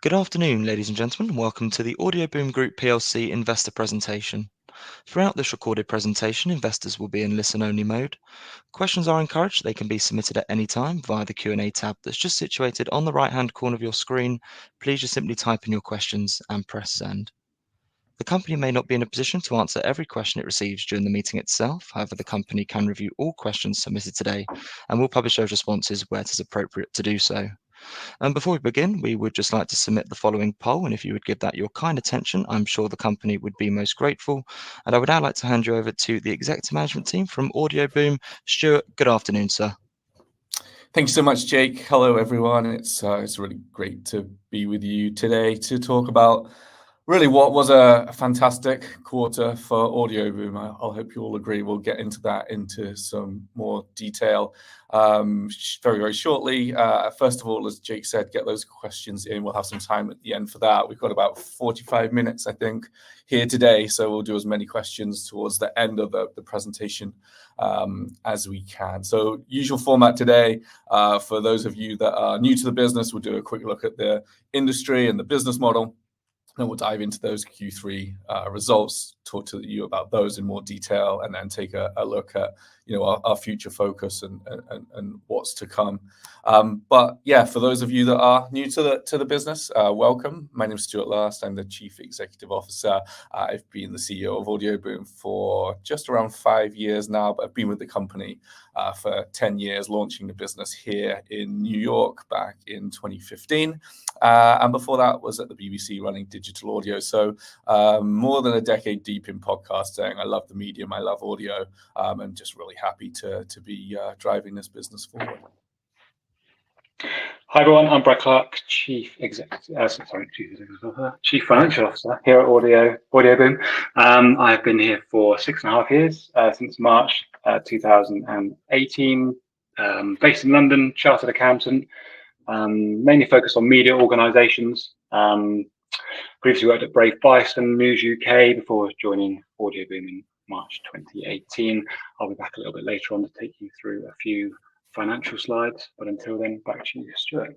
Good afternoon, ladies and gentlemen, and welcome to the AUDIOBOOM Group PLC investor presentation. Throughout this recorded presentation, investors will be in listen-only mode. Questions are encouraged. They can be submitted at any time via the Q&A tab that's just situated on the right-hand corner of your screen. Please just simply type in your questions and press send. The company may not be in a position to answer every question it receives during the meeting itself. However, the company can review all questions submitted today and will publish those responses where it is appropriate to do so. And before we begin, we would just like to submit the following poll, and if you would give that your kind attention, I'm sure the company would be most grateful. And I would now like to hand you over to the executive management team from AUDIOBOOM. Stuart, good afternoon, sir. Thank you so much, Jake. Hello, everyone. It's really great to be with you today to talk about really what was a fantastic quarter for AUDIOBOOM. I hope you all agree. We'll get into that into some more detail very, very shortly. First of all, as Jake said, get those questions in. We'll have some time at the end for that. We've got about 45 minutes, I think, here today. So we'll do as many questions towards the end of the presentation as we can. So usual format today, for those of you that are new to the business, we'll do a quick look at the industry and the business model. Then we'll dive into those Q3 results, talk to you about those in more detail, and then take a look at our future focus and what's to come. But yeah, for those of you that are new to the business, welcome. My name is Stuart Last. I'm the Chief Executive Officer. I've been the CEO of AUDIOBOOM for just around 5 years now, but I've been with the company for 10 years, launching the business here in New York back in 2015. And before that was at the BBC running digital audio. So more than a decade deep in podcasting. I love the medium. I love audio. And just really happy to be driving this business forward. Hi everyone, I'm Brad Clark, Chief Financial Officer here at AUDIOBOOM. I've been here for 6.5 years, since March 2018. Based in London, chartered accountant, mainly focused on media organisations. Previously worked at Brave Bison News UK before joining AUDIOBOOM in March 2018. I'll be back a little bit later on to take you through a few financial slides, but until then, back to you, Stuart.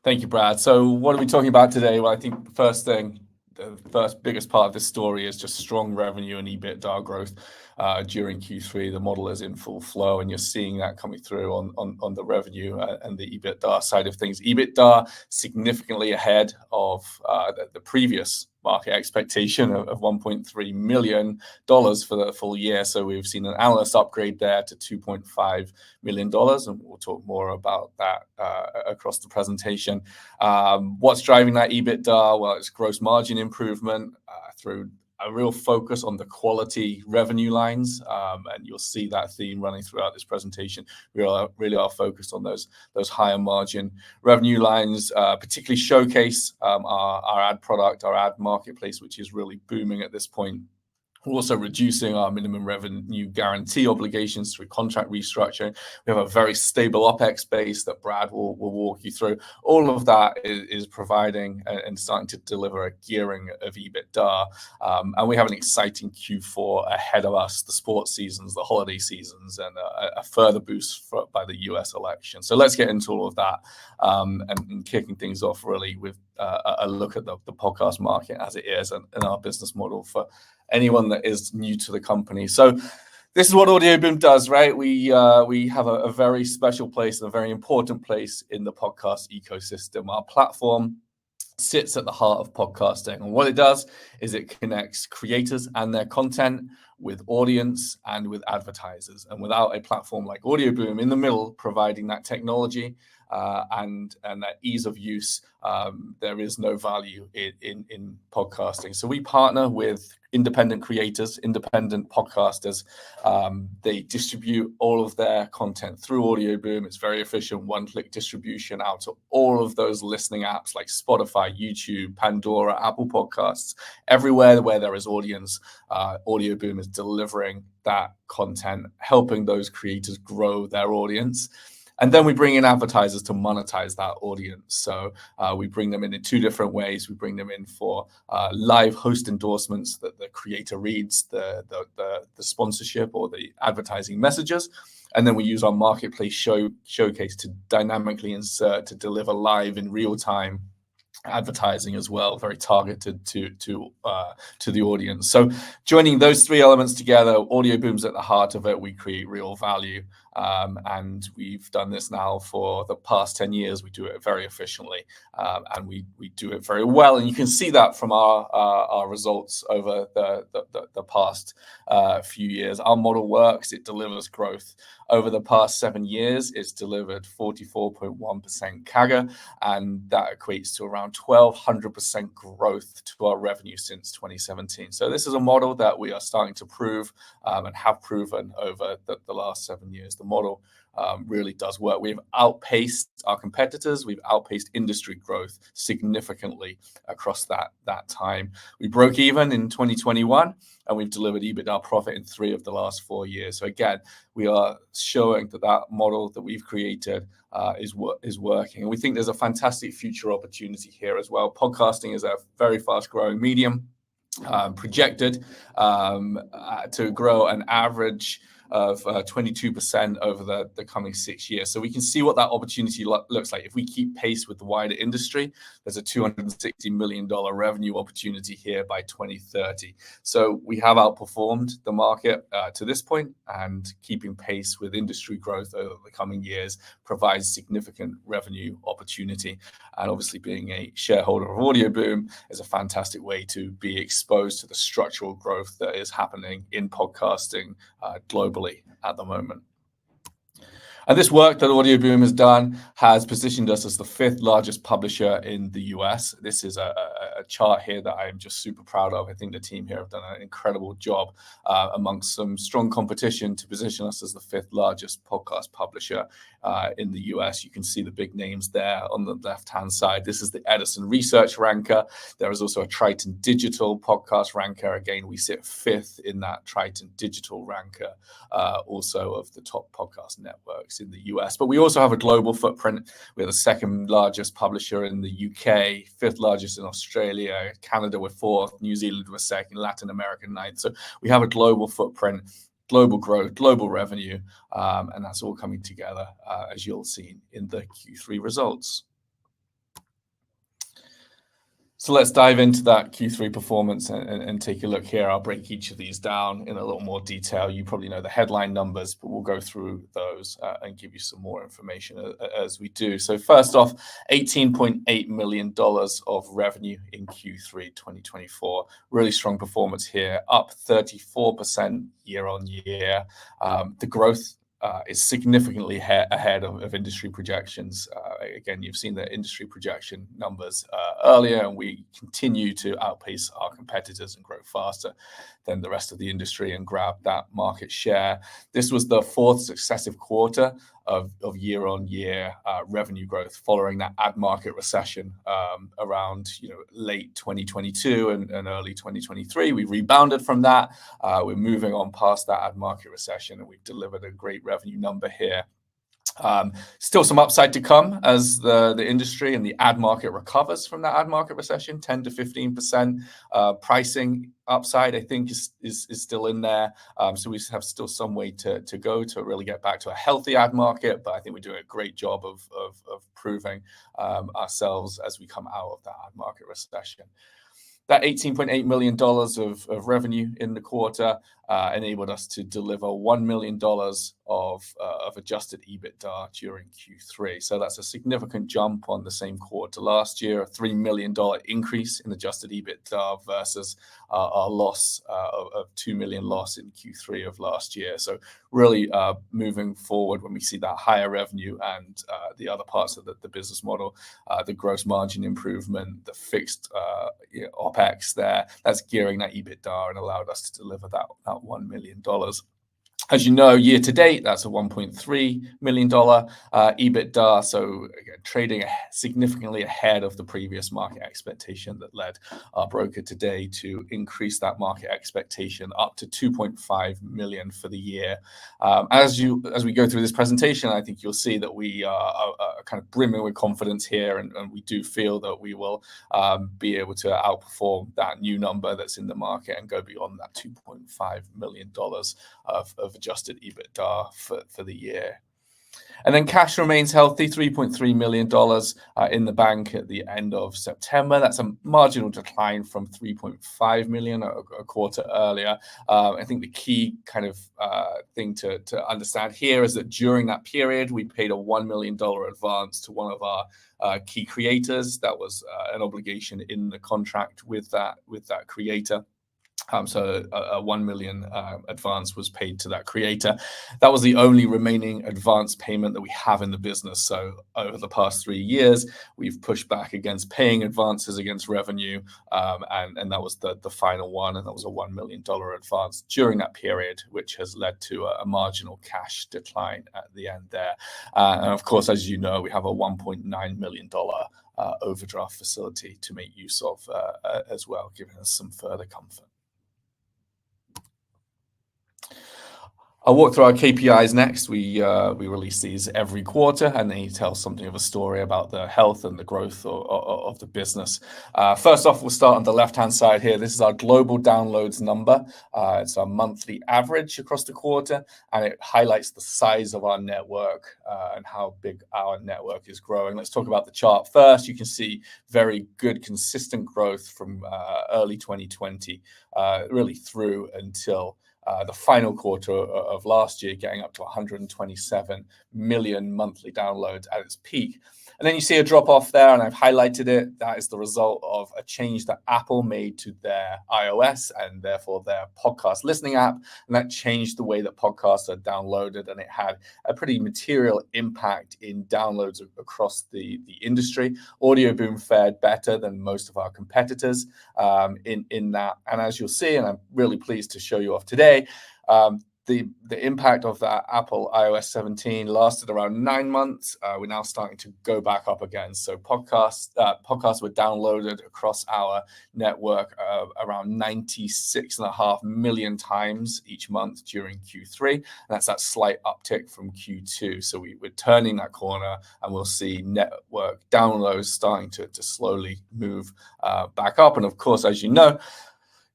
Thank you, Brad. So what are we talking about today? Well, I think the first biggest part of this story is just strong revenue and EBITDA growth during Q3. The model is in full flow, and you're seeing that coming through on the revenue and the EBITDA side of things. EBITDA significantly ahead of the previous market expectation of $1.3 million for the full year. So we've seen an analyst upgrade there to $2.5 million, and we'll talk more about that across the presentation. What's driving that EBITDA? Well, it's gross margin improvement through a real focus on the quality revenue lines, and you'll see that theme running throughout this presentation. We really are focused on those higher margin revenue lines, particularly Showcase, our ad product, our ad marketplace, which is really booming at this point. We're also reducing our minimum revenue guarantee obligations through contract restructuring. We have a very stable OPEX base that Brad will walk you through. All of that is providing and starting to deliver a gearing of EBITDA. And we have an exciting Q4 ahead of us, the sports seasons, the holiday seasons, and a further boost by the US election. So let's get into all of that and kicking things off really with a look at the podcast market as it is and our business model for anyone that is new to the company. So this is what AUDIOBOOM does, right? We have a very special place and a very important place in the podcast ecosystem. Our platform sits at the heart of podcasting, and what it does is it connects creators and their content with audience and with advertisers. And without a platform like AUDIOBOOM in the middle providing that technology and that ease of use, there is no value in podcasting. So we partner with independent creators, independent podcasters. They distribute all of their content through AUDIOBOOM. It's very efficient, one-click distribution out to all of those listening apps like Spotify, YouTube, Pandora, Apple Podcasts. Everywhere where there is audience, AUDIOBOOM is delivering that content, helping those creators grow their audience. And then we bring in advertisers to monetize that audience. So we bring them in 2 different ways. We bring them in for live host endorsements that the creator reads the sponsorship or the advertising messages. And then we use our marketplace showcase to dynamically insert, to deliver live in real time advertising as well, very targeted to the audience. So joining those three elements together, AudioBoom's at the heart of it. We create real value, and we've done this now for the past 10 years. We do it very efficiently, and we do it very well. And you can see that from our results over the past few years. Our model works. It delivers growth. Over the past 7 years, it's delivered 44.1% CAGR, and that equates to around 1,200% growth to our revenue since 2017. So this is a model that we are starting to prove and have proven over the last 7 years. The model really does work. We've outpaced our competitors. We've outpaced industry growth significantly across that time. We broke even in 2021, and we've delivered EBITDA profit in 3 of the last 4 years. So again, we are showing that model that we've created is working. And we think there's a fantastic future opportunity here as well. Podcasting is a very fast-growing medium, projected to grow an average of 22% over the coming 6 years. So we can see what that opportunity looks like. If we keep pace with the wider industry, there's a $260 million revenue opportunity here by 2030. So we have outperformed the market to this point, and keeping pace with industry growth over the coming years provides significant revenue opportunity. And obviously, being a shareholder of AudioBoom is a fantastic way to be exposed to the structural growth that is happening in podcasting globally at the moment. And this work that AudioBoom has done has positioned us as the 5th largest publisher in the US. This is a chart here that I am just super proud of. I think the team here have done an incredible job amongst some strong competition to position us as the 5th largest podcast publisher in the US. You can see the big names there on the left-hand side. This is the Edison Research Ranker. There is also a Triton Digital Podcast Ranker. Again, we sit 5th in that Triton Digital Ranker, also of the top podcast networks in the US. But we also have a global footprint. We're the 2nd largest publisher in the UK, 5th largest in Australia, Canada we're 4th, New Zealand we're 2nd, Latin America 9th. So we have a global footprint, global growth, global revenue, and that's all coming together, as you'll see in the Q3 results. So let's dive into that Q3 performance and take a look here. I'll break each of these down in a little more detail. You probably know the headline numbers, but we'll go through those and give you some more information as we do. So first off, $18.8 million of revenue in Q3 2024. Really strong performance here, up 34% year on year. The growth is significantly ahead of industry projections. Again, you've seen the industry projection numbers earlier, and we continue to outpace our competitors and grow faster than the rest of the industry and grab that market share. This was the 4th successive quarter of year-on-year revenue growth following that ad market recession around late 2022 and early 2023. We rebounded from that. We're moving on past that ad market recession, and we've delivered a great revenue number here. Still some upside to come as the industry and the ad market recovers from that ad market recession. 10 to 15% pricing upside, I think, is still in there. So we have still some way to go to really get back to a healthy ad market. But I think we're doing a great job of proving ourselves as we come out of that ad market recession. That $18.8 million of revenue in the quarter enabled us to deliver $1 million of adjusted EBITDA during Q3. So that's a significant jump on the same quarter last year, a $3 million increase in adjusted EBITDA versus our loss of $2 million loss in Q3 of last year. So really moving forward when we see that higher revenue and the other parts of the business model, the gross margin improvement, the fixed OPEX there, that's gearing that EBITDA and allowed us to deliver that $1 million. As you know, year to date, that's a $1.3 million EBITDA. So again, trading significantly ahead of the previous market expectation that led our broker today to increase that market expectation up to $2.5 million for the year. As we go through this presentation, I think you'll see that we are kind of brimming with confidence here, and we do feel that we will be able to outperform that new number that's in the market and go beyond that $2.5 million of adjusted EBITDA for the year. And then cash remains healthy, $3.3 million in the bank at the end of September. That's a marginal decline from $3.5 million a quarter earlier. I think the key kind of thing to understand here is that during that period, we paid a $1 million advance to one of our key creators. That was an obligation in the contract with that creator. So a 1 million advance was paid to that creator. That was the only remaining advance payment that we have in the business. So over the past 3 years, we've pushed back against paying advances against revenue, and that was the final one, and that was a $1 million advance during that period, which has led to a marginal cash decline at the end there. And of course, as you know, we have a $1.9 million overdraft facility to make use of as well, giving us some further comfort. I'll walk through our KPIs next. We release these every quarter, and they tell something of a story about the health and the growth of the business. First off, we'll start on the left-hand side here. This is our global downloads number. It's our monthly average across the quarter, and it highlights the size of our network and how big our network is growing. Let's talk about the chart first. You can see very good, consistent growth from early 2020, really through until the final quarter of last year, getting up to 127 million monthly downloads at its peak. And then you see a drop off there, and I've highlighted it. That is the result of a change that Apple made to their iOS and therefore their podcast listening app. And that changed the way that podcasts are downloaded, and it had a pretty material impact in downloads across the industry. AudioBoom fared better than most of our competitors in that. And as you'll see, and I'm really pleased to show you off today, the impact of that Apple iOS 17 lasted around 9 months. We're now starting to go back up again. So podcasts were downloaded across our network around 96.5 million times each month during Q3. And that's that slight uptick from Q2. So we're turning that corner, and we'll see network downloads starting to slowly move back up. And of course, as you know,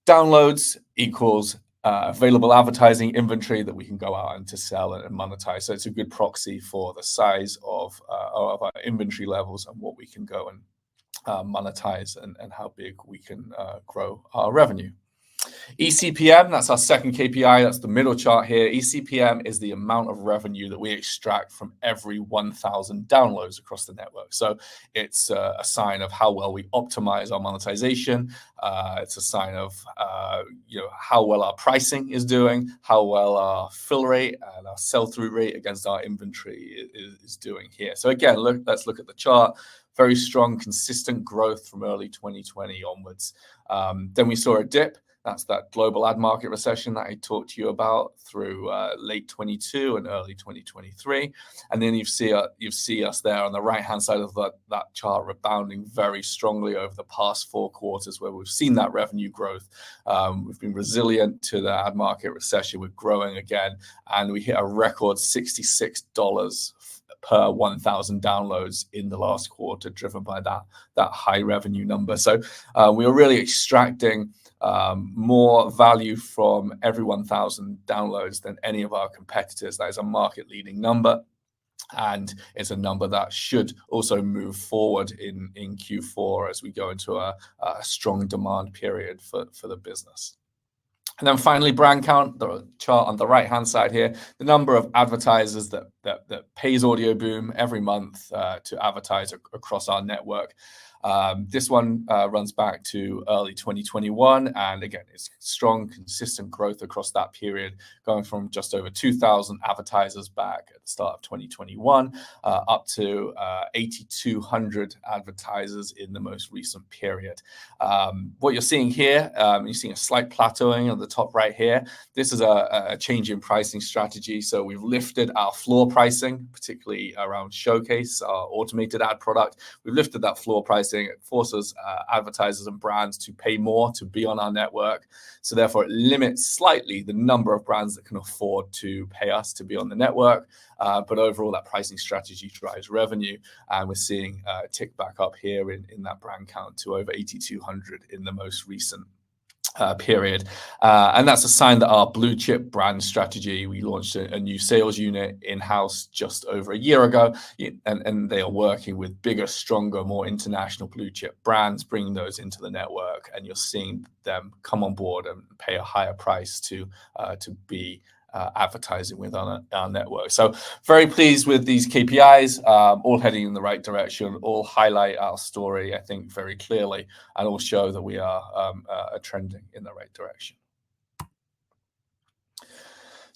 downloads equals available advertising inventory that we can go out and to sell and monetize. So it's a good proxy for the size of our inventory levels and what we can go and monetize and how big we can grow our revenue. eCPM, that's our second KPI. That's the middle chart here. eCPM is the amount of revenue that we extract from every 1,000 downloads across the network. So it's a sign of how well we optimize our monetization. It's a sign of how well our pricing is doing, how well our fill rate and our sell-through rate against our inventory is doing here. So again, let's look at the chart. Very strong, consistent growth from early 2020 onwards. Then we saw a dip. That's that global ad market recession that I talked to you about through late 22 and early 2023. And then you see us there on the right-hand side of that chart rebounding very strongly over the past 4 quarters where we've seen that revenue growth. We've been resilient to the ad market recession. We're growing again, and we hit a record $66 per 1,000 downloads in the last quarter, driven by that high revenue number. So we are really extracting more value from every 1,000 downloads than any of our competitors. That is a market-leading number, and it's a number that should also move forward in Q4 as we go into a strong demand period for the business. And then finally, brand count, the chart on the right-hand side here, the number of advertisers that pays AudioBoom every month to advertise across our network. This one runs back to early 2021, and again, it's strong, consistent growth across that period, going from just over 2,000 advertisers back at the start of 2021 up to 8,200 advertisers in the most recent period. What you're seeing here, you're seeing a slight plateauing on the top right here. This is a change in pricing strategy. So we've lifted our floor pricing, particularly around Showcase, our automated ad product. We've lifted that floor pricing. It forces advertisers and brands to pay more to be on our network. So therefore, it limits slightly the number of brands that can afford to pay us to be on the network. But overall, that pricing strategy drives revenue. And we're seeing a tick back up here in that brand count to over 8,200 in the most recent period. And that's a sign that our blue chip brand strategy, we launched a new sales unit in-house just over a year ago, and they are working with bigger, stronger, more international blue chip brands, bringing those into the network, and you're seeing them come on board and pay a higher price to be advertising with our network. So very pleased with these KPIs, all heading in the right direction, all highlight our story, I think, very clearly, and all show that we are trending in the right direction.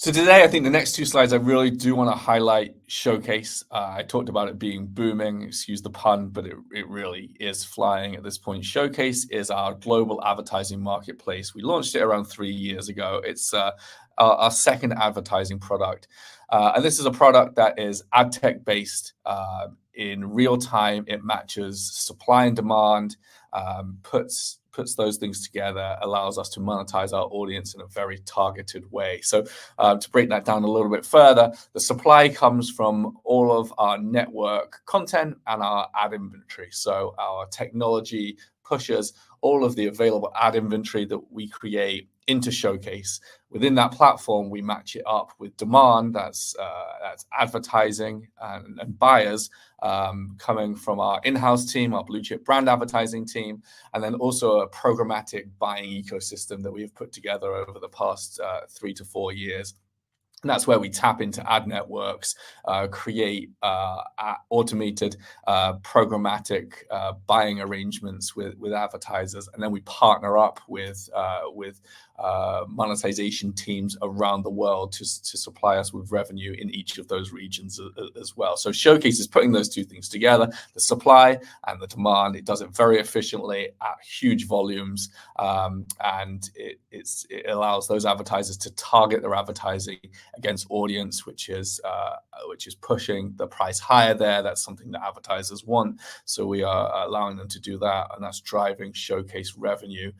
So today, I think the next two slides, I really do want to highlight Showcase. I talked about it being booming, excuse the pun, but it really is flying at this point. Showcase is our global advertising marketplace. We launched it around 3 years ago. It's our second advertising product. And this is a product that is ad tech based. In real time, it matches supply and demand, puts those things together, allows us to monetize our audience in a very targeted way. So to break that down a little bit further, the supply comes from all of our network content and our ad inventory. So our technology pushes all of the available ad inventory that we create into Showcase. Within that platform, we match it up with demand, that's advertising and buyers coming from our in-house team, our blue chip brand advertising team, and then also a programmatic buying ecosystem that we've put together over the past 3 to 4 years. And that's where we tap into ad networks, create automated programmatic buying arrangements with advertisers, and then we partner up with monetization teams around the world to supply us with revenue in each of those regions as well. So Showcase is putting those two things together, the supply and the demand. It does it very efficiently at huge volumes, and it allows those advertisers to target their advertising against audience, which is pushing the price higher there. That's something that advertisers want. So we are allowing them to do that, and that's driving Showcase revenue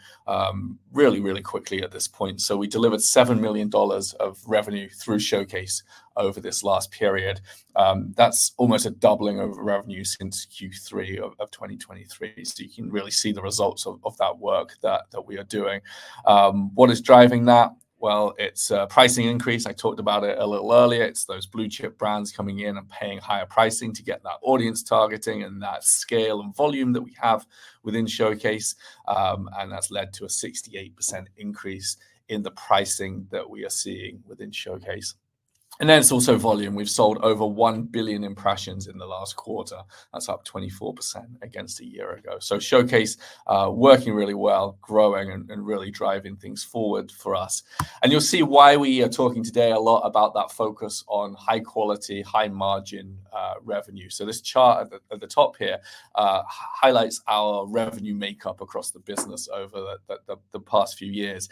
really, really quickly at this point. So we delivered $7 million of revenue through Showcase over this last period. That's almost a doubling of revenue since Q3 of 2023. So you can really see the results of that work that we are doing. What is driving that? Well, it's a pricing increase. I talked about it a little earlier. It's those blue chip brands coming in and paying higher pricing to get that audience targeting and that scale and volume that we have within Showcase. And that's led to a 68% increase in the pricing that we are seeing within Showcase. And then it's also volume. We've sold over 1 billion impressions in the last quarter. That's up 24% against a year ago. So Showcase working really well, growing and really driving things forward for us. And you'll see why we are talking today a lot about that focus on high quality, high margin revenue. So this chart at the top here highlights our revenue makeup across the business over the past few years.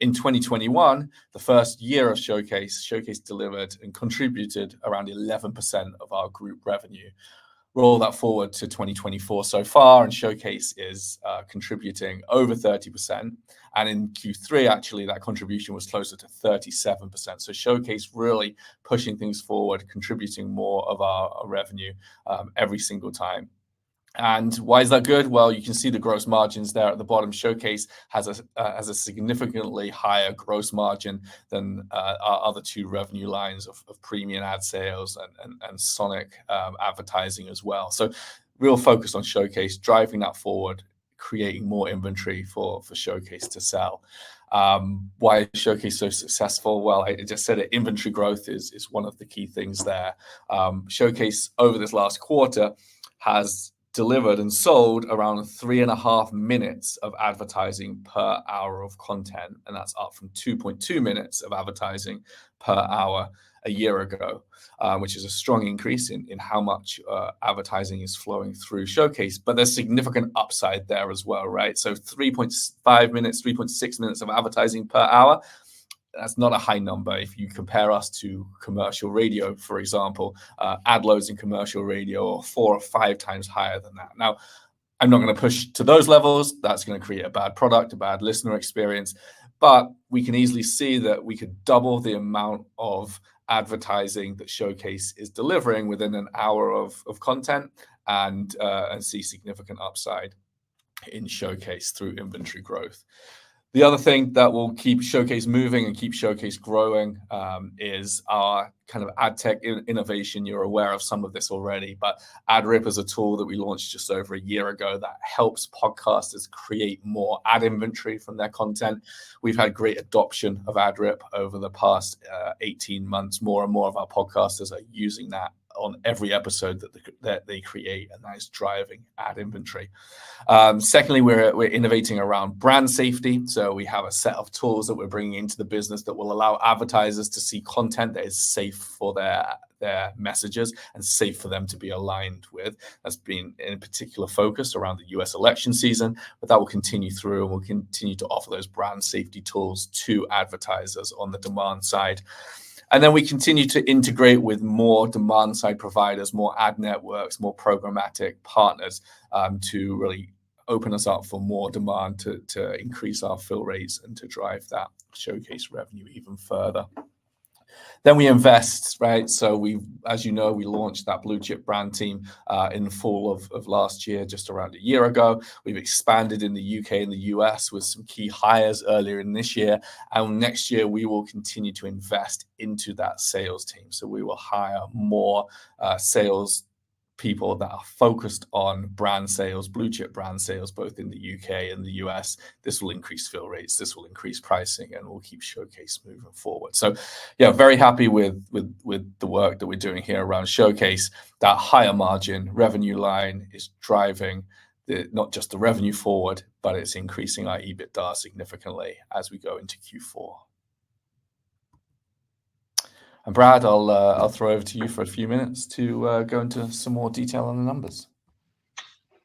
In 2021, the first year of Showcase delivered and contributed around 11% of our group revenue. Roll that forward to 2024 so far, and Showcase is contributing over 30%. And in Q3, actually, that contribution was closer to 37%. So Showcase really pushing things forward, contributing more of our revenue every single time. And why is that good? Well, you can see the gross margins there at the bottom. Showcase has a significantly higher gross margin than our other two revenue lines of premium ad sales and Sonic advertising as well. So real focus on Showcase, driving that forward, creating more inventory for Showcase to sell. Why is Showcase so successful? Well, I just said it, inventory growth is one of the key things there. Showcase over this last quarter has delivered and sold around 3.5 minutes of advertising per hour of content, and that's up from 2.2 minutes of advertising per hour a year ago, which is a strong increase in how much advertising is flowing through Showcase. But there's significant upside there as well, right? So 3.5 minutes, 3.6 minutes of advertising per hour. That's not a high number if you compare us to commercial radio, for example. Ad loads in commercial radio are 4 or 5 times higher than that. Now, I'm not going to push to those levels. That's going to create a bad product, a bad listener experience. But we can easily see that we could double the amount of advertising that Showcase is delivering within an hour of content and see significant upside in Showcase through inventory growth. The other thing that will keep Showcase moving and keep Showcase growing is our kind of ad tech innovation. You're aware of some of this already, but AdRip is a tool that we launched just over a year ago that helps podcasters create more ad inventory from their content. We've had great adoption of AdRip over the past 18 months. More and more of our podcasters are using that on every episode that they create, and that is driving ad inventory. Secondly, we're innovating around brand safety. So we have a set of tools that we're bringing into the business that will allow advertisers to see content that is safe for their messages and safe for them to be aligned with. That's been in particular focus around the US election season, but that will continue through, and we'll continue to offer those brand safety tools to advertisers on the demand side. And then we continue to integrate with more demand side providers, more ad networks, more programmatic partners to really open us up for more demand to increase our fill rates and to drive that Showcase revenue even further. Then we invest, right? So as you know, we launched that blue chip brand team in fall of last year, just around a year ago. We've expanded in the UK and the US with some key hires earlier in this year. And next year, we will continue to invest into that sales team. So we will hire more sales people that are focused on brand sales, blue chip brand sales, both in the UK and the US. This will increase fill rates, this will increase pricing, and we'll keep Showcase moving forward. So yeah, very happy with the work that we're doing here around Showcase. That higher margin revenue line is driving not just the revenue forward, but it's increasing our EBITDA significantly as we go into Q4. And Brad, I'll throw over to you for a few minutes to go into some more detail on the numbers.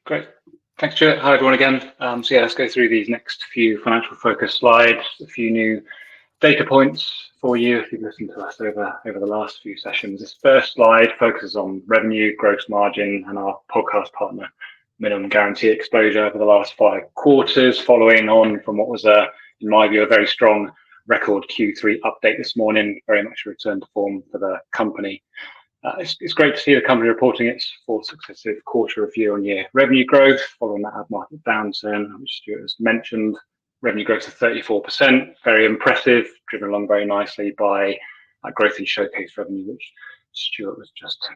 Great. Thanks, Stuart. Hi, everyone again. So yeah, let's go through these next few financial focus slides, a few new data points for you if you've listened to us over the last few sessions. This first slide focuses on revenue, gross margin, and our podcast partner minimum guarantee exposure over the last 5 quarters, following on from what was, in my view, a very strong record Q3 update this morning, very much a return to form for the company. It's great to see the company reporting its 4th successive quarter of year-on-year revenue growth following that ad market downturn, which Stuart has mentioned. Revenue growth of 34%, very impressive, driven along very nicely by growth in Showcase revenue, which Stuart was just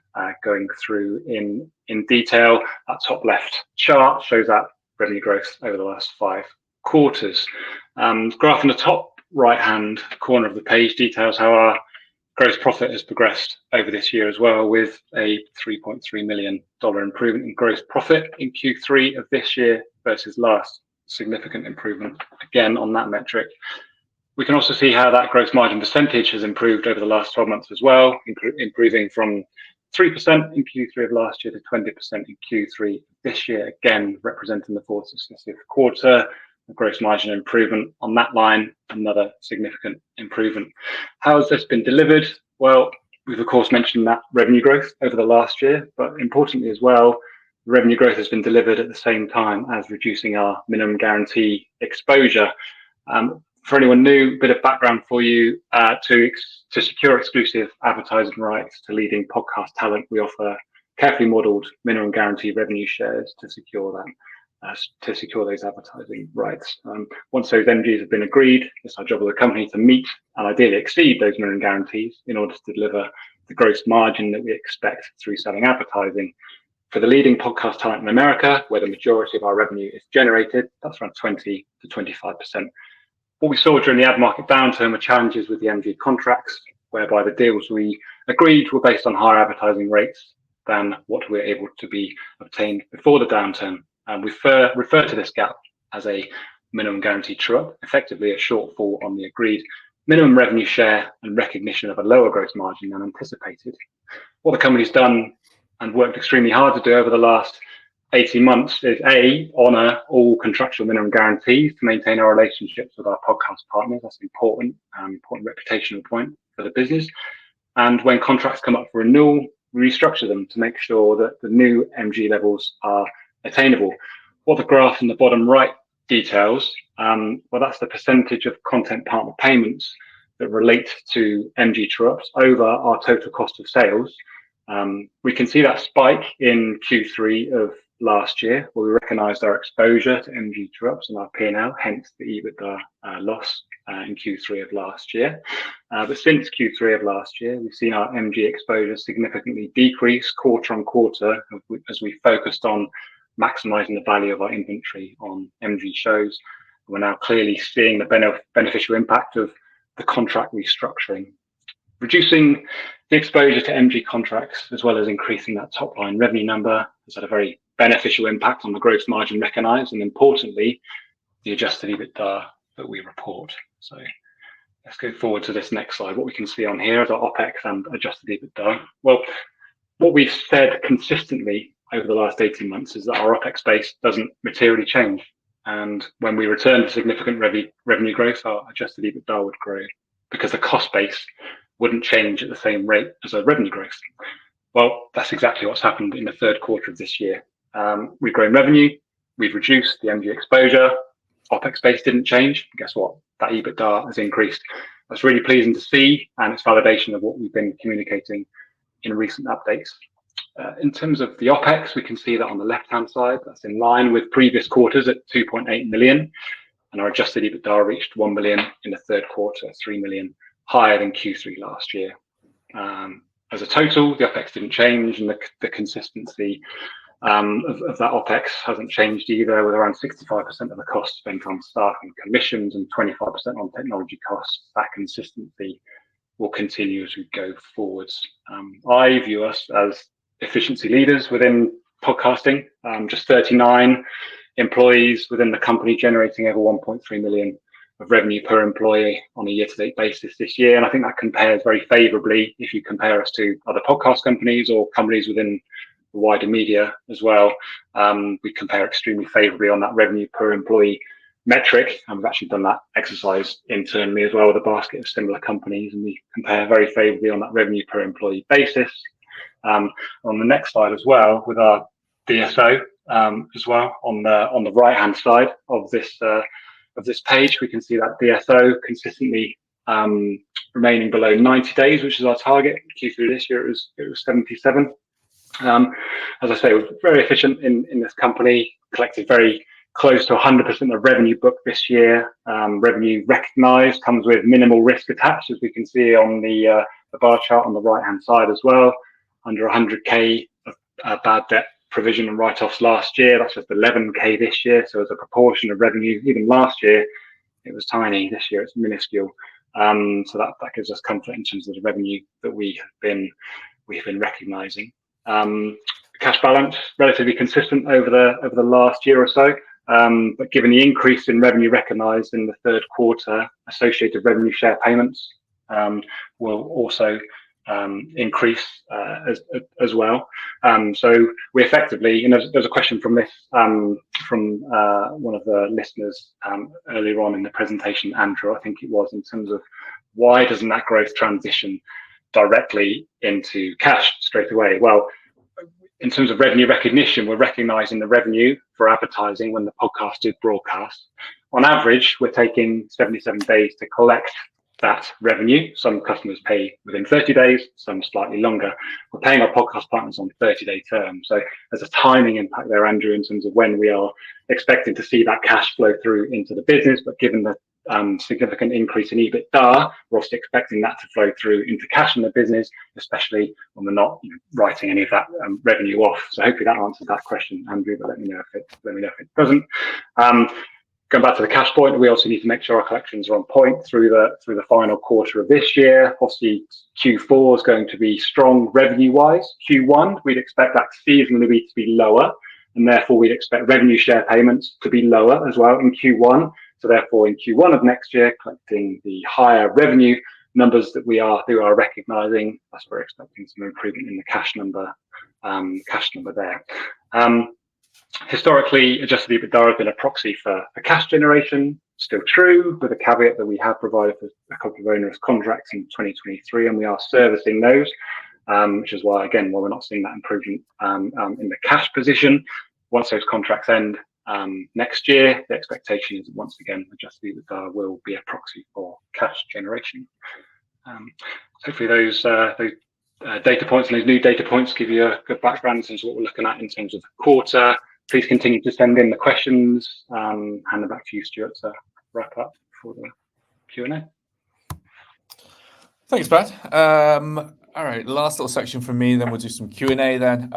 going through in detail. That top left chart shows that revenue growth over the last 5 quarters. Graph in the top right-hand corner of the page details how our gross profit has progressed over this year as well, with a $3.3 million improvement in gross profit in Q3 of this year versus last. Significant improvement again on that metric. We can also see how that gross margin percentage has improved over the last 12 months as well, improving from 3% in Q3 of last year to 20% in Q3 this year, again representing the 4th successive quarter. The gross margin improvement on that line, another significant improvement. How has this been delivered? Well, we've of course mentioned that revenue growth over the last year, but importantly as well, revenue growth has been delivered at the same time as reducing our minimum guarantee exposure. For anyone new, a bit of background for you, to secure exclusive advertising rights to leading podcast talent, we offer carefully modeled minimum guarantee revenue shares to secure that. To secure those advertising rights. Once those MGs have been agreed, it's our job as a company to meet and ideally exceed those minimum guarantees in order to deliver the gross margin that we expect through selling advertising. For the leading podcast talent in America, where the majority of our revenue is generated, that's around 20 to 25%. What we saw during the ad market downturn were challenges with the MG contracts, whereby the deals we agreed were based on higher advertising rates than what were able to be obtained before the downturn. And we refer to this gap as a minimum guarantee true-up, effectively a shortfall on the agreed minimum revenue share and recognition of a lower gross margin than anticipated. What the company's done and worked extremely hard to do over the last 18 months is honour all contractual minimum guarantees to maintain our relationships with our podcast partners. That's an important reputational point for the business. And when contracts come up for renewal, we restructure them to make sure that the new MG levels are attainable. What the graph in the bottom right details, well, that's the percentage of content partner payments that relate to MG true-ups over our total cost of sales. We can see that spike in Q3 of last year, where we recognised our exposure to MG true-ups in our P&L, hence the EBITDA loss in Q3 of last year. But since Q3 of last year, we've seen our MG exposure significantly decrease quarter on quarter as we focused on maximising the value of our inventory on MG shows. We're now clearly seeing the beneficial impact of the contract restructuring. Reducing the exposure to MG contracts, as well as increasing that top line revenue number, has had a very beneficial impact on the gross margin recognised, and importantly, the adjusted EBITDA that we report. So let's go forward to this next slide. What we can see on here is our OPEX and adjusted EBITDA. Well, what we've said consistently over the last 18 months is that our OPEX base doesn't materially change. And when we return to significant revenue growth, our adjusted EBITDA would grow because the cost base wouldn't change at the same rate as our revenue growth. Well, that's exactly what's happened in the third quarter of this year. We've grown revenue, we've reduced the MG exposure, OPEX base didn't change. Guess what? That EBITDA has increased. That's really pleasing to see, and it's validation of what we've been communicating in recent updates. In terms of the OPEX, we can see that on the left-hand side, that's in line with previous quarters at 2.8 million, and our adjusted EBITDA reached 1 million in the third quarter, 3 million higher than Q3 last year. As a total, the OPEX didn't change, and the consistency of that OPEX hasn't changed either, with around 65% of the costs spent on staff and commissions and 25% on technology costs. That consistency will continue as we go forwards. I view us as efficiency leaders within podcasting, just 39 employees within the company generating over 1.3 million of revenue per employee on a year-to-date basis this year. And I think that compares very favorably if you compare us to other podcast companies or companies within the wider media as well. We compare extremely favorably on that revenue per employee metric, and we've actually done that exercise internally as well with a basket of similar companies, and we compare very favorably on that revenue per employee basis. On the next slide as well, with our DSO as well on the right hand side of this page, we can see that DSO consistently remaining below 90 days, which is our target. Q3 this year it was 77. As I say, we're very efficient in this company, collected very close to 100% of revenue booked this year. Revenue recognized comes with minimal risk attached, as we can see on the bar chart on the right hand side as well. Under 100k of bad debt provision and write-offs last year, that's just 11k this year. So as a proportion of revenue, even last year it was tiny, this year it's minuscule. So that gives us comfort in terms of the revenue that we have been recognizing. Cash balance relatively consistent over the last year or so, but given the increase in revenue recognized in the third quarter, associated revenue share payments will also increase as well. So we effectively, there's a question from this from one of the listeners earlier on in the presentation, Andrew, I think it was, in terms of why doesn't that growth transition directly into cash straight away? Well, in terms of revenue recognition, we're recognizing the revenue for advertising when the podcast is broadcast. On average, we're taking 77 days to collect that revenue. Some customers pay within 30 days, some slightly longer. We're paying our podcast partners on 30-day terms. So there's a timing impact there, Andrew, in terms of when we are expecting to see that cash flow through into the business. But given the significant increase in EBITDA, we're also expecting that to flow through into cash in the business, especially when we're not writing any of that revenue off. So hopefully that answers that question, Andrew, but let me know if it doesn't. Going back to the cash point, we also need to make sure our collections are on point through the final quarter of this year. Obviously, Q4 is going to be strong revenue-wise. Q1, we'd expect that seasonally to be lower, and therefore we'd expect revenue share payments to be lower as well in Q1. So therefore, in Q1 of next year, collecting the higher revenue numbers that we are recognizing, that's where we're expecting some improvement in the cash number there. Historically, adjusted EBITDA has been a proxy for cash generation. Still true, with a caveat that we have provided for a couple of onerous contracts in 2023, and we are servicing those, which is why, again, while we're not seeing that improvement in the cash position, once those contracts end next year, the expectation is that once again, adjusted EBITDA will be a proxy for cash generation. Hopefully those data points and those new data points give you a good background in terms of what we're looking at in terms of the quarter, please continue to send in the questions. Hand it back to you, Stuart, to wrap up for the Q&A. Thanks, Brad. All right, last little section from me, then we'll do some Q&A then.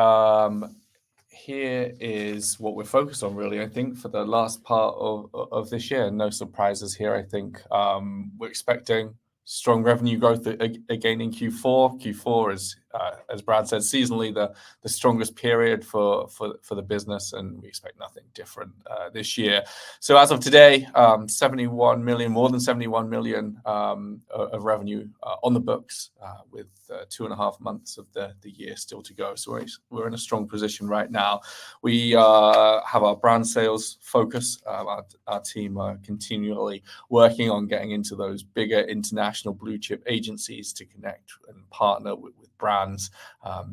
Here is what we're focused on, really, I think, for the last part of this year. No surprises here, I think. We're expecting strong revenue growth again in Q4. Q4 is, as Brad said, seasonally the strongest period for the business, and we expect nothing different this year. So as of today, 71 million, more than 71 million of revenue on the books, with 2.5 months of the year still to go. So we're in a strong position right now. We have our brand sales focus. Our team are continually working on getting into those bigger international blue chip agencies to connect and partner with brands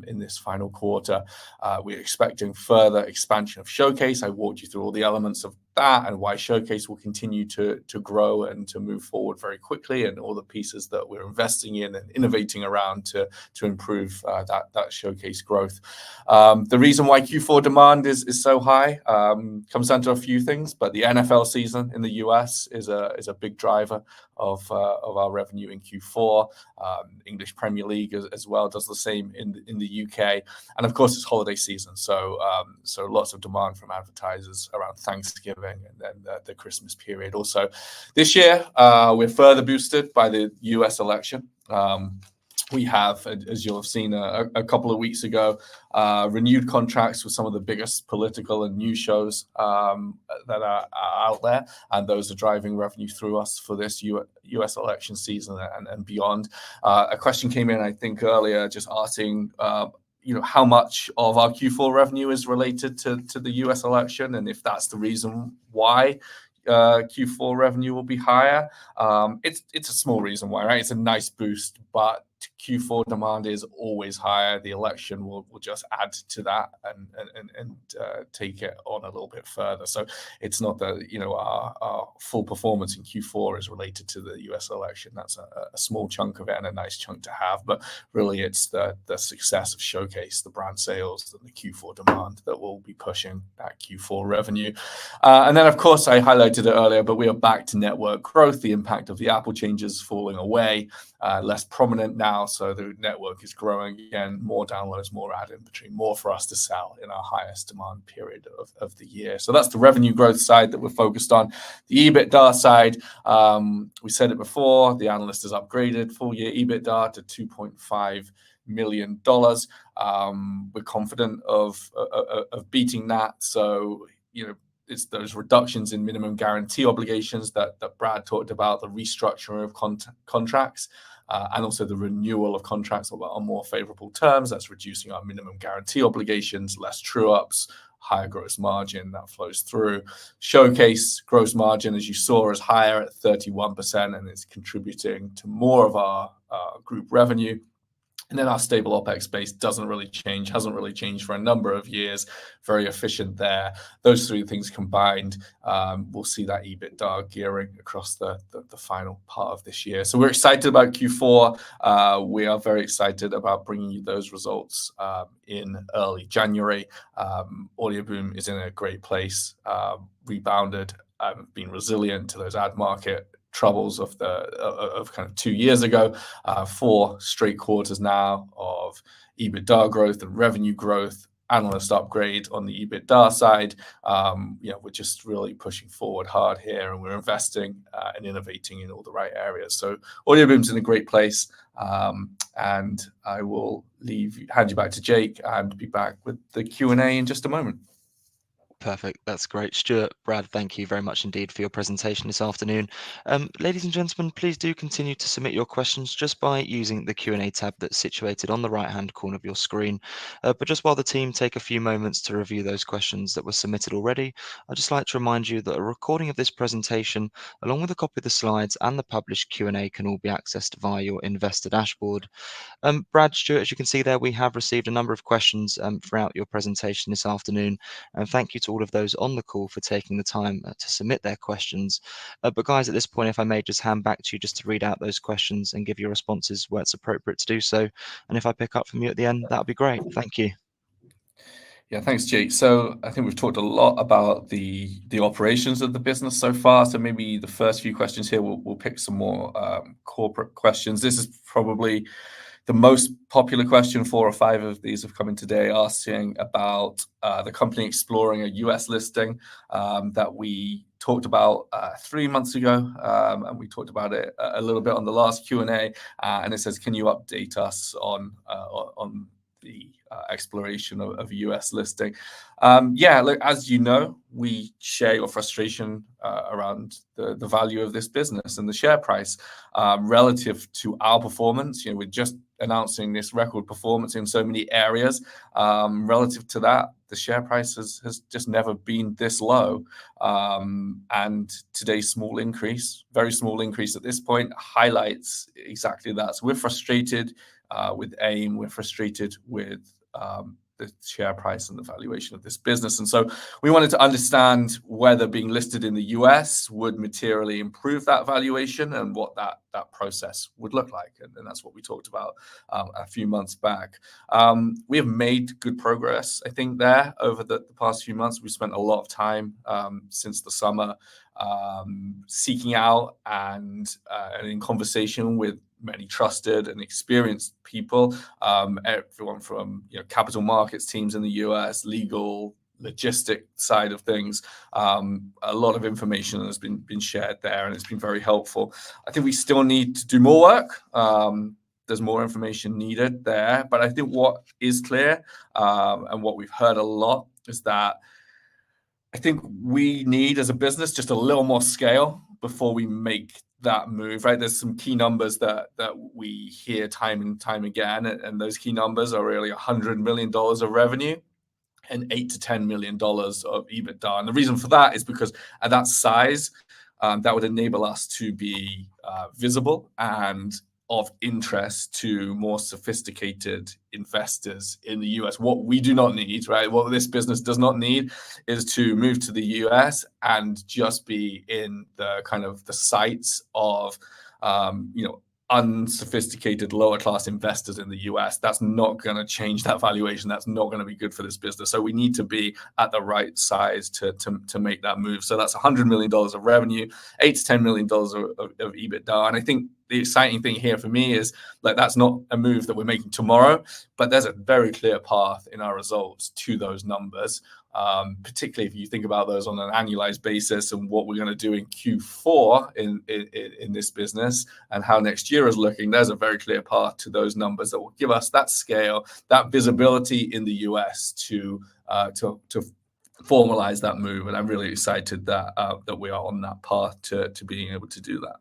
in this final quarter. We're expecting further expansion of Showcase. I walked you through all the elements of that and why Showcase will continue to grow and to move forward very quickly, and all the pieces that we're investing in and innovating around to improve that Showcase growth. The reason why Q4 demand is so high comes down to a few things, but the NFL season in the US is a big driver of our revenue in Q4. English Premier League as well does the same in the UK, and of course it's holiday season, so lots of demand from advertisers around Thanksgiving and then the Christmas period. Also, this year we're further boosted by the US election. We have, as you'll have seen a couple of weeks ago, renewed contracts with some of the biggest political and news shows that are out there, and those are driving revenue through us for this US election season and beyond. A question came in, I think, earlier, just asking, how much of our Q4 revenue is related to the US election, and if that's the reason why Q4 revenue will be higher. It's a small reason why, right? It's a nice boost, but Q4 demand is always higher. The election will just add to that and take it on a little bit further. So it's not that our full performance in Q4 is related to the US election. That's a small chunk of it and a nice chunk to have, but really it's the success of Showcase, the brand sales, and the Q4 demand that will be pushing that Q4 revenue. And then, of course, I highlighted it earlier, but we are back to network growth. The impact of the Apple changes falling away, less prominent now. So the network is growing again, more downloads, more ad inventory, more for us to sell in our highest demand period of the year. So that's the revenue growth side that we're focused on. The EBITDA side, we said it before, the analyst has upgraded full year EBITDA to $2.5 million. We're confident of beating that. So, it's those reductions in minimum guarantee obligations that Brad talked about, the restructuring of contracts, and also the renewal of contracts on more favorable terms. That's reducing our minimum guarantee obligations, less true-ups, higher gross margin that flows through. Showcase gross margin, as you saw, is higher at 31%, and it's contributing to more of our group revenue. And then our stable OPEX base hasn't really changed for a number of years. Very efficient there. Those three things combined, we'll see that EBITDA gearing across the final part of this year. So we're excited about Q4. We are very excited about bringing you those results in early January. AUDIOBOOM is in a great place, rebounded, been resilient to those ad market troubles of kind of 2 years ago. 4 straight quarters now of EBITDA growth and revenue growth, analyst upgrade on the EBITDA side. We're just really pushing forward hard here, and we're investing and innovating in all the right areas. So AUDIOBOOM's in a great place, and I will hand you back to Jake and be back with the Q&A in just a moment. Perfect. That's great. Stuart, Brad, thank you very much indeed for your presentation this afternoon. Ladies and gentlemen, please do continue to submit your questions just by using the Q&A tab that's situated on the right-hand corner of your screen. But just while the team take a few moments to review those questions that were submitted already, I'd just like to remind you that a recording of this presentation, along with a copy of the slides and the published Q&A, can all be accessed via your investor dashboard. Brad, Stuart, as you can see there, we have received a number of questions throughout your presentation this afternoon, and thank you to all of those on the call for taking the time to submit their questions. But guys, at this point, if I may just hand back to you just to read out those questions and give your responses where it's appropriate to do so. And if I pick up from you at the end, that would be great. Thank you. Yeah, thanks, Jake. So I think we've talked a lot about the operations of the business so far. So maybe the first few questions here, we'll pick some more corporate questions. This is probably the most popular question. 4 or 5 of these have come in today, asking about the company exploring a US listing that we talked about 3 months ago, and we talked about it a little bit on the last Q&A. And it says, can you update us on the exploration of a US listing? Yeah, look, as you know, we share your frustration around the value of this business and the share price relative to our performance. We're just announcing this record performance in so many areas. Relative to that, the share price has just never been this low. And today's small increase, very small increase at this point, highlights exactly that. So we're frustrated with AIM, we're frustrated with the share price and the valuation of this business. And so we wanted to understand whether being listed in the US would materially improve that valuation and what that process would look like. And that's what we talked about a few months back. We have made good progress, I think, there over the past few months. We spent a lot of time since the summer seeking out and in conversation with many trusted and experienced people, everyone from capital markets teams in the US, legal, logistic side of things. A lot of information has been shared there, and it's been very helpful. I think we still need to do more work. There's more information needed there, but I think what is clear and what we've heard a lot is that I think we need, as a business, just a little more scale before we make that move, right? There's some key numbers that we hear time and time again, and those key numbers are really $100 million of revenue and $8 to $10 million of EBITDA. And the reason for that is because at that size, that would enable us to be visible and of interest to more sophisticated investors in the US. What we do not need, right? What this business does not need is to move to the US and just be in the kind of the sights of, unsophisticated lower class investors in the US. That's not going to change that valuation. That's not going to be good for this business. So we need to be at the right size to make that move. So that's $100 million of revenue, $8 to $10 million of EBITDA. And I think the exciting thing here for me is like that's not a move that we're making tomorrow, but there's a very clear path in our results to those numbers. Particularly if you think about those on an annualized basis and what we're going to do in Q4 in this business and how next year is looking, there's a very clear path to those numbers that will give us that scale, that visibility in the US to formalize that move. And I'm really excited that we are on that path to being able to do that.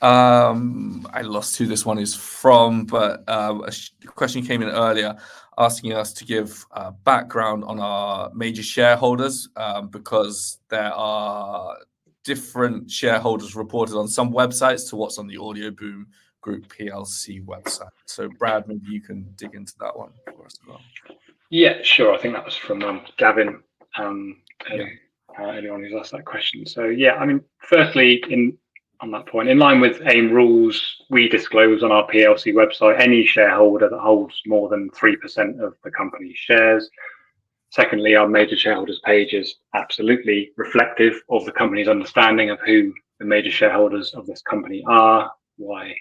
I lost who this one is from, but a question came in earlier asking us to give background on our major shareholders because there are different shareholders reported on some websites to what's on the AUDIOBOOM Group PLC website. So Brad, maybe you can dig into that one for us as well. Yeah, sure. I think that was from Gavin earlier on who's asked that question. So yeah, I mean, firstly, on that point, in line with AIM rules, we disclose on our PLC website any shareholder that holds more than 3% of the company's shares. Secondly, our major shareholders page is absolutely reflective of the company's understanding of who the major shareholders of this company are. Why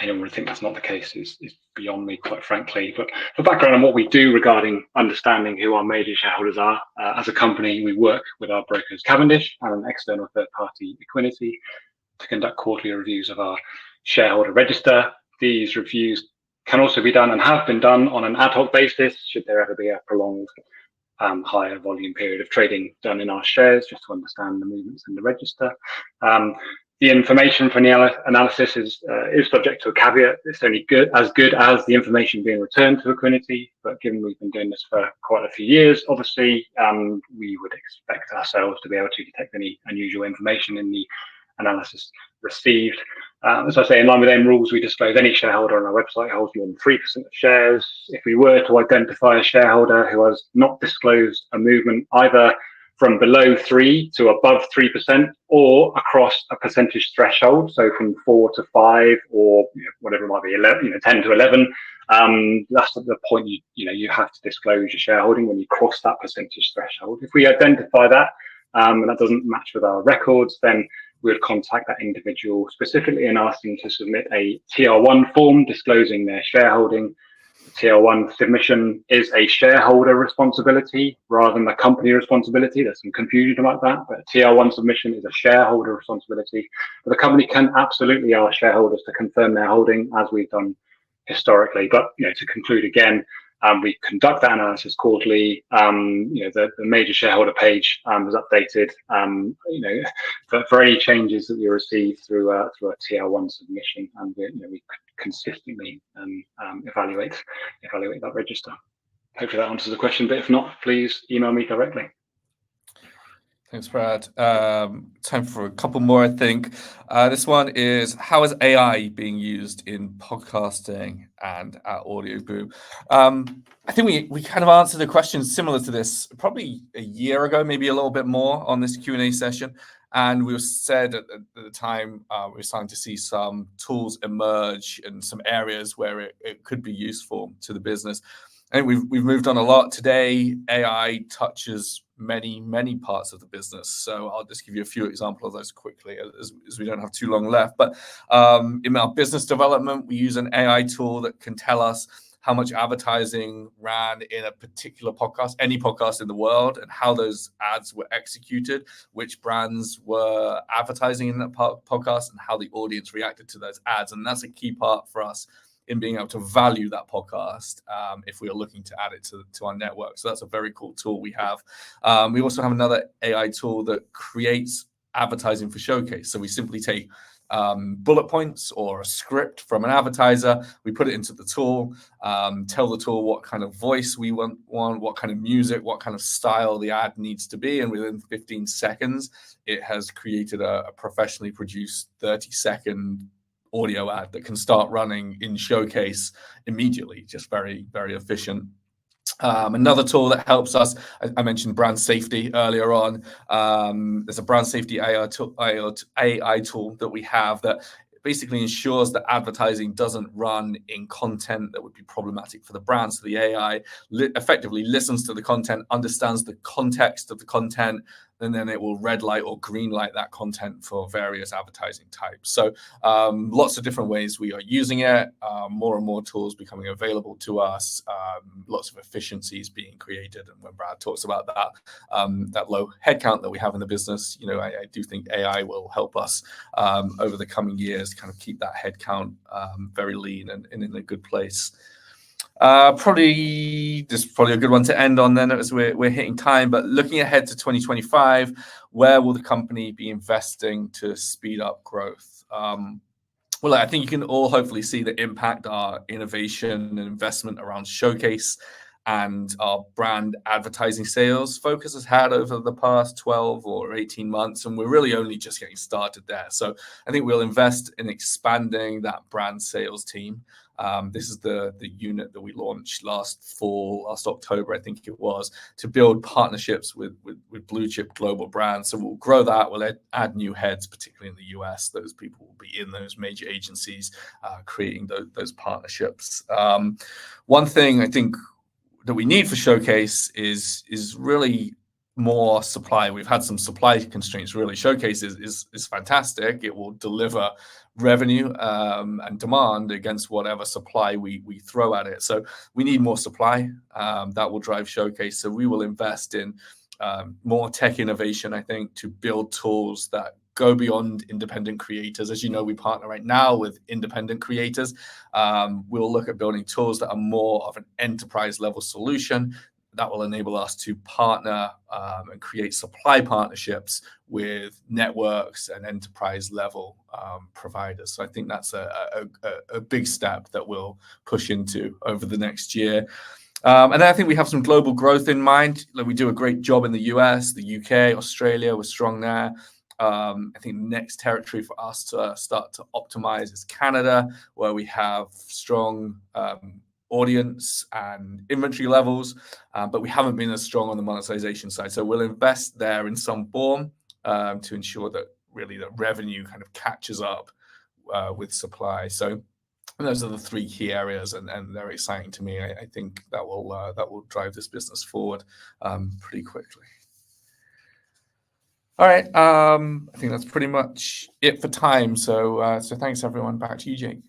anyone would think that's not the case is beyond me, quite frankly. But for background on what we do regarding understanding who our major shareholders are, as a company, we work with our brokers Cavendish and an external third party, Equinity, to conduct quarterly reviews of our shareholder register. These reviews can also be done and have been done on an ad hoc basis should there ever be a prolonged higher volume period of trading done in our shares, just to understand the movements in the register. The information from the analysis is subject to a caveat. It's only good as the information being returned to Equinity, but given we've been doing this for quite a few years, obviously we would expect ourselves to be able to detect any unusual information in the analysis received. As I say, in line with AIM rules, we disclose any shareholder on our website holds more than 3% of shares. If we were to identify a shareholder who has not disclosed a movement either from below 3 to above 3% or across a percentage threshold, so from 4 to 5 or whatever it might be, 11, 10 to 11, That's at the point you have to disclose your shareholding when you cross that percentage threshold. If we identify that and that doesn't match with our records, then we would contact that individual specifically and ask them to submit a TR1 form disclosing their shareholding. The TR1 submission is a shareholder responsibility rather than a company responsibility. There's some confusion about that, but a TR1 submission is a shareholder responsibility. But the company can absolutely ask shareholders to confirm their holding, as we've done historically. But to conclude again, we conduct that analysis quarterly. The major shareholder page is updated. For any changes that we receive through a TR1 submission, and we consistently evaluate that register. Hopefully that answers the question. But if not, please email me directly. Thanks, Brad. Time for a couple more, I think. This one is, how is AI being used in podcasting and at AudioBoom? I think we kind of answered a question similar to this probably a year ago, maybe a little bit more on this Q&A session. And we said at the time, we were starting to see some tools emerge in some areas where it could be useful to the business. I think we've moved on a lot today. AI touches many parts of the business. So I'll just give you a few examples of those quickly as we don't have too long left. But in our business development, we use an AI tool that can tell us how much advertising ran in a particular podcast, any podcast in the world, and how those ads were executed, which brands were advertising in that podcast, and how the audience reacted to those ads. And that's a key part for us in being able to value that podcast if we are looking to add it to our network. So that's a very cool tool we have. We also have another AI tool that creates advertising for Showcase. So we simply take bullet points or a script from an advertiser, we put it into the tool, tell the tool what kind of voice we want, what kind of music, what kind of style the ad needs to be, and within 15 seconds, it has created a professionally produced 30-second audio ad that can start running in Showcase immediately. Just very, very efficient. Another tool that helps us, I mentioned brand safety earlier on. There's a brand safety AI tool that we have that basically ensures that advertising doesn't run in content that would be problematic for the brand. So the AI effectively listens to the content, understands the context of the content, and then it will red light or green light that content for various advertising types. So lots of different ways we are using it, more and more tools becoming available to us, lots of efficiencies being created. And when Brad talks about that low headcount that we have in the business, I do think AI will help us over the coming years kind of keep that headcount very lean and in a good place. This is probably a good one to end on then as we're hitting time, but looking ahead to 2025, where will the company be investing to speed up growth? Well, I think you can all hopefully see the impact our innovation and investment around Showcase and our brand advertising sales focus has had over the past 12 or 18 months, and we're really only just getting started there. So I think we'll invest in expanding that brand sales team. This is the unit that we launched last October, I think it was, to build partnerships with blue chip global brands. So we'll grow that. We'll add new heads, particularly in the US. Those people will be in those major agencies, creating those partnerships. One thing I think that we need for Showcase is really more supply. We've had some supply constraints. Really, Showcase is fantastic. It will deliver revenue and demand against whatever supply we throw at it. So we need more supply that will drive Showcase. So we will invest in more tech innovation, I think, to build tools that go beyond independent creators. As you know, we partner right now with independent creators. We'll look at building tools that are more of an enterprise level solution that will enable us to partner and create supply partnerships with networks and enterprise level providers. So I think that's a big step that we'll push into over the next year. And then I think we have some global growth in mind. We do a great job in the US, the UK, Australia. We're strong there. I think the next territory for us to start to optimize is Canada, where we have strong audience and inventory levels, but we haven't been as strong on the monetization side. So we'll invest there in some form to ensure that really the revenue kind of catches up with supply. So And those are the three key areas, and they're exciting to me. I think that will drive this business forward pretty quickly. All right, I think that's pretty much it for time. So thanks everyone. Back to you, Jake.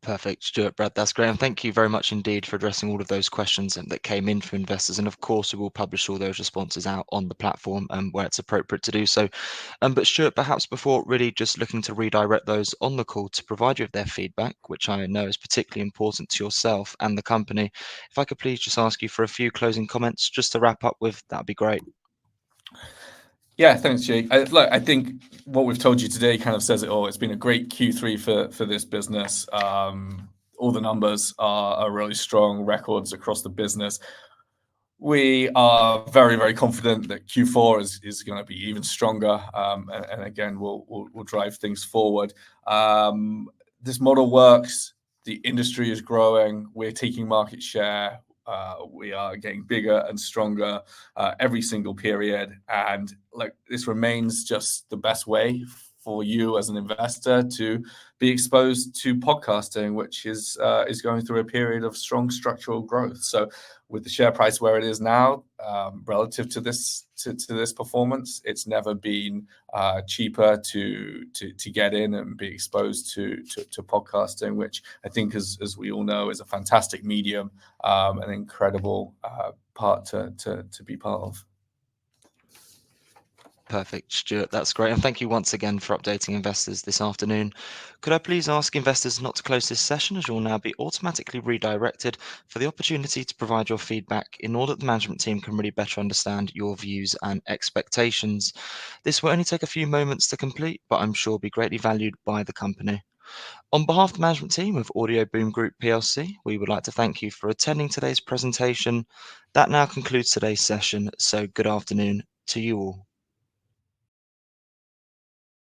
Perfect, Stuart, Brad, that's great. And thank you very much indeed for addressing all of those questions that came in from investors. And of course, we will publish all those responses out on the platform where it's appropriate to do so. But Stuart, perhaps before really just looking to redirect those on the call to provide you with their feedback, which I know is particularly important to yourself and the company, if I could please just ask you for a few closing comments just to wrap up with, that'd be great. Yeah, thanks, Jake. I think what we've told you today kind of says it all. It's been a great Q3 for this business. All the numbers are really strong, records across the business. We are very, very confident that Q4 is going to be even stronger, and again, we'll drive things forward. This model works. The industry is growing. We're taking market share. We are getting bigger and stronger every single period, and this remains just the best way for you as an investor to be exposed to podcasting, which is going through a period of strong structural growth. So, with the share price where it is now, relative to this performance, it's never been cheaper to get in and be exposed to podcasting, which I think, as we all know, is a fantastic medium, an incredible part to be part of. Perfect, Stuart. That's great. And thank you once again for updating investors this afternoon. Could I please ask investors not to close this session, as you'll now be automatically redirected for the opportunity to provide your feedback in order that the management team can really better understand your views and expectations. This will only take a few moments to complete, but I'm sure will be greatly valued by the company. On behalf of the management team of AudioBoom Group PLC, we would like to thank you for attending today's presentation. That now concludes today's session, so good afternoon to you all.